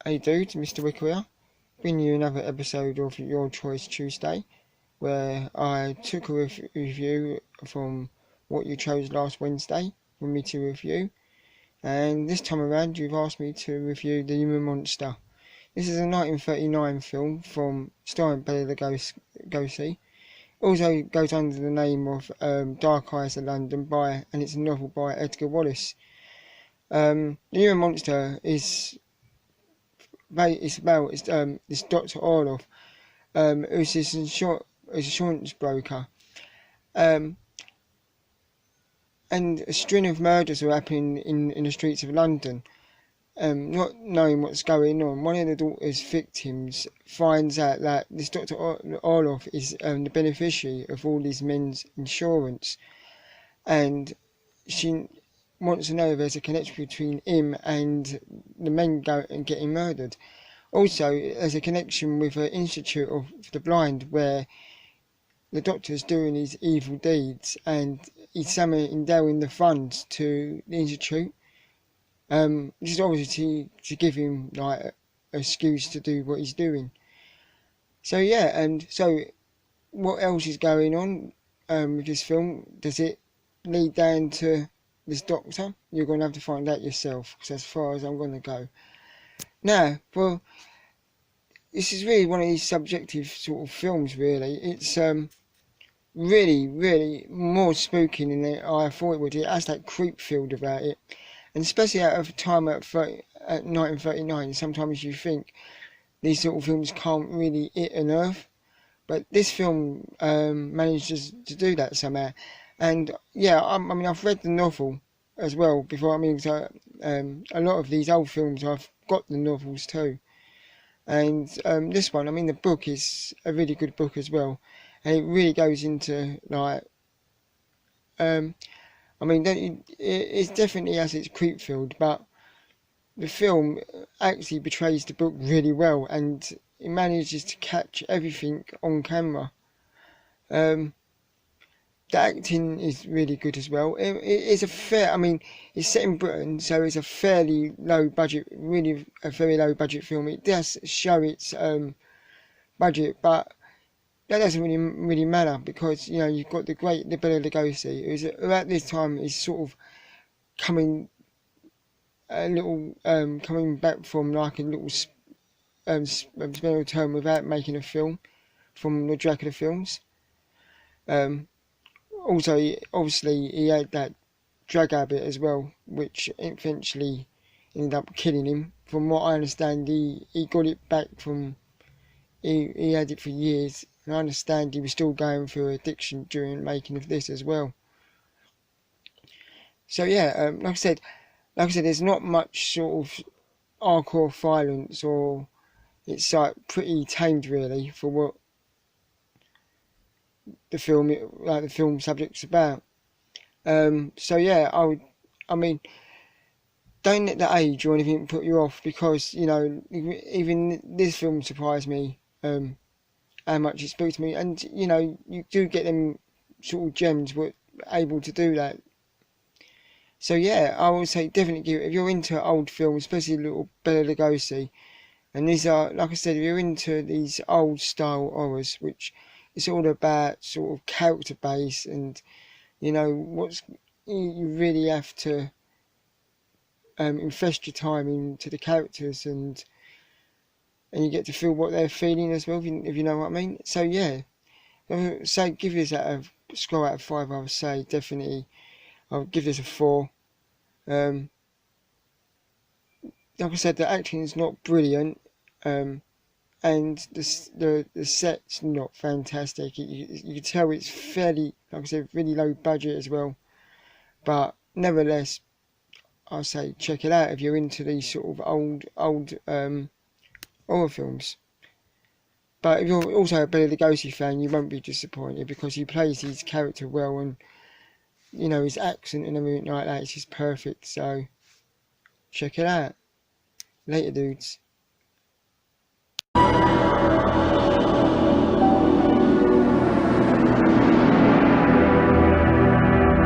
Hey dude, Mr. Wicker here, bringing you another episode of Your Choice Tuesday, where I took a review from what you chose last Wednesday for me to review, and this time around you've asked me to review The Human Monster. This is a 1939 film starring Bela Lugosi. Also goes under the name of Dark Eyes of London and it's a novel by Edgar Wallace. The Human Monster is about this Dr. Orloff, who's this insurance broker, and a string of murders are happening in the streets of London. Not knowing what's going on, one of the daughter's victims finds out that this Dr. Orloff is the beneficiary of all these men's insurance, and she wants to know if there's a connection between him and the men getting murdered. Also, there's a connection with an Institute of the Blind where the doctor's doing his evil deeds and he's endowing the funds to the Institute. This is obviously to give him like an excuse to do what he's doing. So yeah, and so what else is going on with this film? Does it lead down to this doctor? You're going to have to find out yourself, because as far as I'm going to go. Now, well, this is really one of these subjective sort of films, really. It's really more spooky than I thought it would. It has that creep feel about it. And especially out of time at 1939, sometimes you think these sort of films can't really hit a nerve. But this film manages to do that somehow. And yeah, I mean, I've read the novel as well before. I mean, so, a lot of these old films, I've got the novels too. And this one, I mean, the book is a really good book as well. And it really goes into, like, I mean, it definitely has its creep field, but the film actually portrays the book really well, and it manages to catch everything on camera. The acting is really good as well. It's I mean, it's set in Britain, so it's a fairly low budget, really a very low budget film. It does show its budget, but that doesn't really matter, because you know you've got the Bela Lugosi, who's at this time is sort of coming back from like a little spinal term without making a film from the Dracula films. Also, obviously, he had that drug habit as well, which eventually ended up killing him. From what I understand, he got it back from, he had it for years, and I understand he was still going through addiction during making of this as well. So yeah, like I said, there's not much sort of hardcore violence, or it's like pretty tamed really for what the film subject's about. So yeah, I mean, don't let the age or anything put you off, because you know even this film surprised me how much it spoke to me, and you know you do get them sort of gems were able to do that. So yeah, I would say definitely give it, if you're into old films, especially little Bela Lugosi, and these are, like I said, if you're into these old style horrors, which it's all about sort of character base, and you know you really have to invest your time into the characters, and you get to feel what they're feeling as well, if you know what I mean. So yeah, so give this a score out of 5. I would say definitely I'll give this a 4. Like I said, the acting is not brilliant, and the set's not fantastic. You can tell it's fairly, like I said, really low budget as well. But nevertheless, I'll say check it out if you're into these sort of old horror films. But if you're also a Bela Lugosi fan, you won't be disappointed, because he plays his character well, and you know his accent and everything like that is just perfect. So check it out. Later, dudes.